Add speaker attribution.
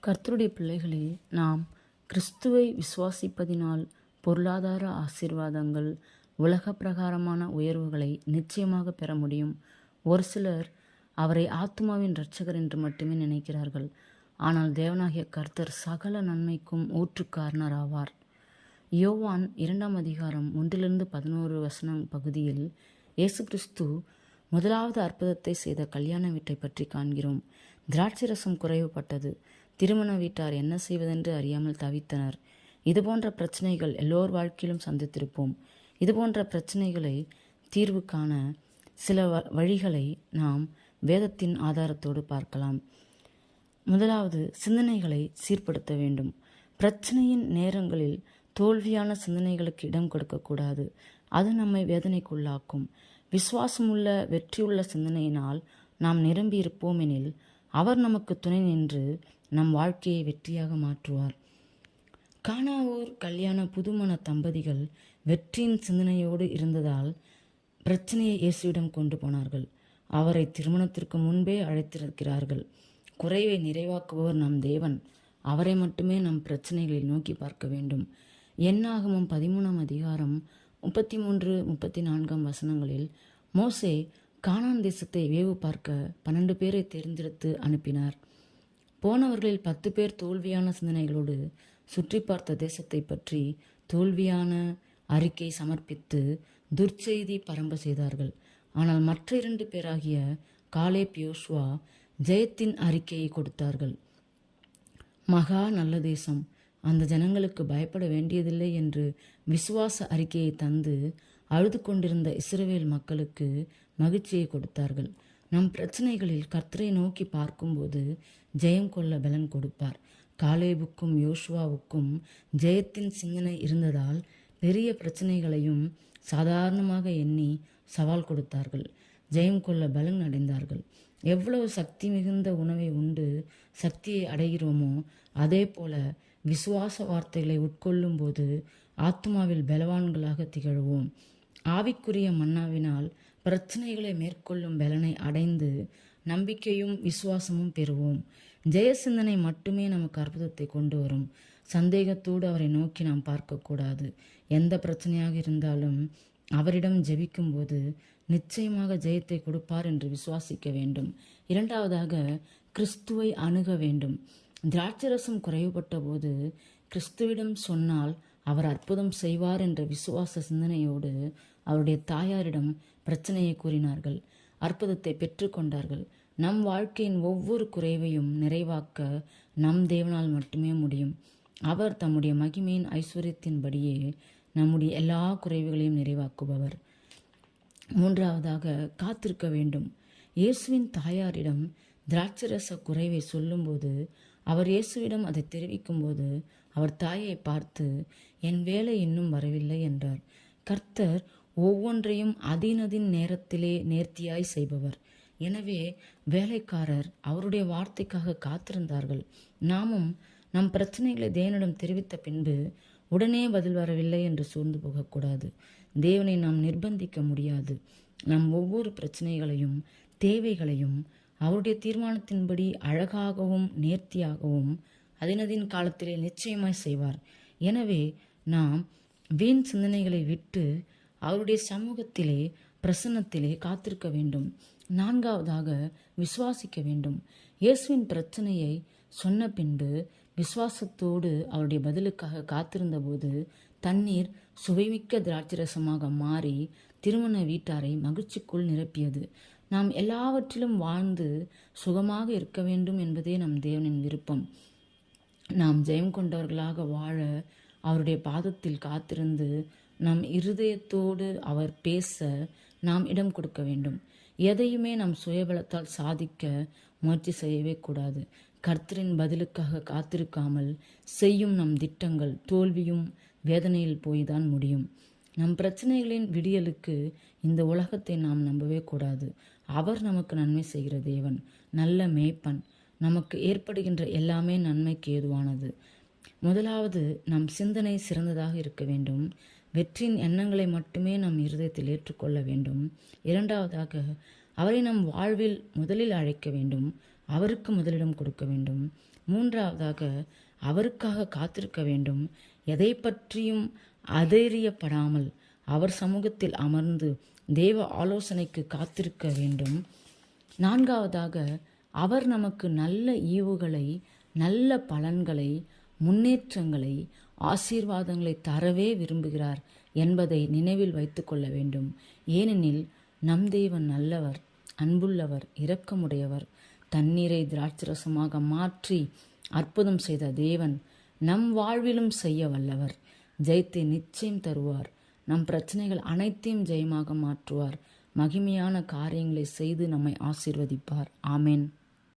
Speaker 1: கர்த்தருடைய பிள்ளைகளே, நாம் கிறிஸ்துவை விசுவாசிப்பதினால் பொருளாதார ஆசீர்வாதங்கள், உலக பிரகாரமான உயர்வுகளை நிச்சயமாக பெற முடியும். ஒரு சிலர் அவரை ஆத்துமாவின் இரட்சகர் என்று மட்டுமே நினைக்கிறார்கள். ஆனால் தேவனாகிய கர்த்தர் சகல நன்மைக்கும் ஊற்றுக்காரணர் ஆவார். யோவான் 2 அதிகாரம் 1-11 பகுதியில் இயேசு கிறிஸ்து முதலாவது அற்புதத்தை செய்த கல்யாண வீட்டை பற்றி காண்கிறோம். திராட்சை ரசம் குறைவுபட்டது. திருமண வீட்டார் என்ன செய்வதென்று அறியாமல் தவித்தனர். இதுபோன்ற பிரச்சனைகள் எல்லோர் வாழ்க்கையிலும் சந்தித்திருப்போம். இதுபோன்ற பிரச்சனைகளை தீர்வு காண சில வழிகளை நாம் வேதத்தின் ஆதாரத்தோடு பார்க்கலாம். முதலாவது, சிந்தனைகளை சீர்படுத்த வேண்டும். பிரச்சனையின் நேரங்களில் தோல்வியான சிந்தனைகளுக்கு இடம் கொடுக்கக்கூடாது. அது நம்மை வேதனைக்குள்ளாக்கும். விசுவாசமுள்ள வெற்றியுள்ள சிந்தனையினால் நாம் நிரம்பி இருப்போம் எனில் அவர் நமக்கு துணை நின்று நம் வாழ்க்கையை வெற்றியாக மாற்றுவார். கானாவூர் கல்யாண புதுமண தம்பதிகள் வெற்றியின் சிந்தனையோடு இருந்ததால் பிரச்சனையை இயேசுவிடம் கொண்டு போனார்கள். அவரை திருமணத்திற்கு முன்பே அழைத்திருக்கிறார்கள். குறைவை நிறைவாக்குபவர் நம் தேவன். அவரை மட்டுமே நம் பிரச்சனைகளில் நோக்கி பார்க்க வேண்டும். என்னாகமம் 13 அதிகாரம் 33-34 மோசே கானான் தேசத்தை வேவு பார்க்க 12 பேரை தேர்ந்தெடுத்து அனுப்பினார். போனவர்களில் 10 பேர் தோல்வியான சிந்தனைகளோடு சுற்றி பார்த்த தேசத்தை பற்றி தோல்வியான அறிக்கை சமர்ப்பித்து துர்ச்செய்தி பரம்ப செய்தார்கள். ஆனால் மற்ற 2 பேராகிய காலேப், யோசுவா ஜெயத்தின் அறிக்கையை கொடுத்தார்கள். மகா நல்ல தேசம், அந்த ஜனங்களுக்கு பயப்பட வேண்டியதில்லை என்று விசுவாச அறிக்கையை தந்து அழுது கொண்டிருந்த இஸ்ரவேல் மக்களுக்கு மகிழ்ச்சியை கொடுத்தார்கள். நம் பிரச்சனைகளில் கர்த்தரை நோக்கி பார்க்கும்போது ஜெயம் கொள்ள பலன் கொடுப்பார். காலேபுக்கும் யோசுவாவுக்கும் ஜெயத்தின் சிந்தனை இருந்ததால் பெரிய பிரச்சனைகளையும் சாதாரணமாக எண்ணி சவால் கொடுத்தார்கள். ஜெயம் கொள்ள பலன் அடைந்தார்கள். எவ்வளவு சக்தி மிகுந்த உணவை உண்டு சக்தியை அடைகிறோமோ அதே போல விசுவாச வார்த்தைகளை உட்கொள்ளும் போது ஆத்மாவில் பலவான்களாக திகழ்வோம். ஆவிக்குரிய மன்னாவினால் பிரச்சனைகளை மேற்கொள்ளும் பலனை அடைந்து நம்பிக்கையும் விசுவாசமும் பெறுவோம். ஜெய சிந்தனை மட்டுமே நமக்கு அற்புதத்தை கொண்டு வரும். சந்தேகத்தோடு அவரை நோக்கி நாம் பார்க்கக்கூடாது. எந்த பிரச்சனையாக இருந்தாலும் அவரிடம் ஜெபிக்கும் போது நிச்சயமாக ஜெயத்தை கொடுப்பார் என்று விசுவாசிக்க வேண்டும். இரண்டாவதாக, கிறிஸ்துவை அணுக வேண்டும். திராட்சரசம் குறைவுபட்ட போது கிறிஸ்துவிடம் சொன்னால் அவர் அற்புதம் செய்வார் என்ற விசுவாச சிந்தனையோடு அவருடைய தாயாரிடம் பிரச்சனையை கூறினார்கள். அற்புதத்தை பெற்றுக்கொண்டார்கள். நம் வாழ்க்கையின் ஒவ்வொரு குறைவையும் நிறைவாக்க நம் தேவனால் மட்டுமே முடியும். அவர் தம்முடைய மகிமையின் ஐஸ்வர்யத்தின்படியே நம்முடைய எல்லா குறைவுகளையும் நிறைவாக்குபவர். மூன்றாவதாக, காத்திருக்க வேண்டும். இயேசுவின் தாயாரிடம் திராட்சரச குறைவை சொல்லும்போது அவர் இயேசுவிடம் அதை தெரிவிக்கும்போது அவர் தாயை பார்த்து, என் வேலை இன்னும் வரவில்லை என்றார். கர்த்தர் ஒவ்வொன்றையும் அதினதின் நேரத்திலே நேர்த்தியாய் செய்பவர். எனவே வேலைக்காரர் அவருடைய வார்த்தைக்காக காத்திருந்தார்கள். நாமும் நம் பிரச்சனைகளை தேவனிடம் தெரிவித்த பின்பு உடனே பதில் வரவில்லை என்று சோர்ந்து போகக்கூடாது. தேவனை நாம் நிர்பந்திக்க முடியாது. நம் ஒவ்வொரு பிரச்சனைகளையும் தேவைகளையும் அவருடைய தீர்மானத்தின்படி அழகாகவும் நேர்த்தியாகவும் அதினதின் காலத்திலே நிச்சயமாய் செய்வார். எனவே நாம் வீண் சிந்தனைகளை விட்டு அவருடைய சமூகத்திலே பிரசன்னத்திலே காத்திருக்க வேண்டும். நான்காவதாக, விசுவாசிக்க வேண்டும். இயேசுவின் பிரச்சனையை சொன்ன பின்பு விசுவாசத்தோடு அவருடைய பதிலுக்காக காத்திருந்த போது தண்ணீர் சுவைமிக்க திராட்சரசமாக மாறி திருமண வீட்டாரை மகிழ்ச்சிக்குள் நிரப்பியது. நாம் எல்லாவற்றிலும் வாழ்ந்து சுகமாக இருக்க வேண்டும் என்பதே நம் தேவனின் விருப்பம். நாம் ஜெயம் கொண்டவர்களாக வாழ அவருடைய பாதத்தில் காத்திருந்து நம் இருதயத்தோடு அவர் பேச நாம் இடம் கொடுக்க வேண்டும். எதையுமே நம் சுயபலத்தால் சாதிக்க முயற்சி செய்யவே கூடாது. கர்த்தரின் பதிலுக்காக காத்திருக்காமல் செய்யும் நம் திட்டங்கள் தோல்வியும் வேதனையில் போய்தான் முடியும். நம் பிரச்சனைகளின் விடியலுக்கு இந்த உலகத்தை நாம் நம்பவே கூடாது. அவர் நமக்கு நன்மை செய்கிற தேவன், நல்ல மேய்ப்பன். நமக்கு ஏற்படுகின்ற எல்லாமே நன்மைக்கு ஏதுவானது. முதலாவது, நம் சிந்தனை சிறந்ததாக இருக்க வேண்டும். வெற்றியின் எண்ணங்களை மட்டுமே நம் இருதயத்தில் ஏற்றுக்கொள்ள வேண்டும். இரண்டாவதாக, அவரை நம் வாழ்வில் முதலில் அழைக்க வேண்டும். அவருக்கு முதலிடம் கொடுக்க வேண்டும். மூன்றாவதாக அவருக்காக காத்திருக்க வேண்டும். எதை பற்றியும் அதேரியப்படாமல் அவர் சமூகத்தில் அமர்ந்து தேவ ஆலோசனைக்கு காத்திருக்க வேண்டும். நான்காவதாக அவர் நமக்கு நல்ல ஈவுகளை, நல்ல பலன்களை, முன்னேற்றங்களை, ஆசீர்வாதங்களை தரவே விரும்புகிறார் என்பதை நினைவில் வைத்து கொள்ள வேண்டும். ஏனெனில் நம் தேவன் நல்லவர், அன்புள்ளவர், இரக்கமுடையவர். தண்ணீரை திராட்சரசமாக மாற்றி அற்புதம் செய்த தேவன் நம் வாழ்விலும் செய்ய வல்லவர். ஜெயத்தை நிச்சயம் தருவார். நம் பிரச்சனைகள் அனைத்தையும் ஜெயமாக மாற்றுவார். மகிமையான காரியங்களை செய்து நம்மை ஆசீர்வதிப்பார். ஆமென்.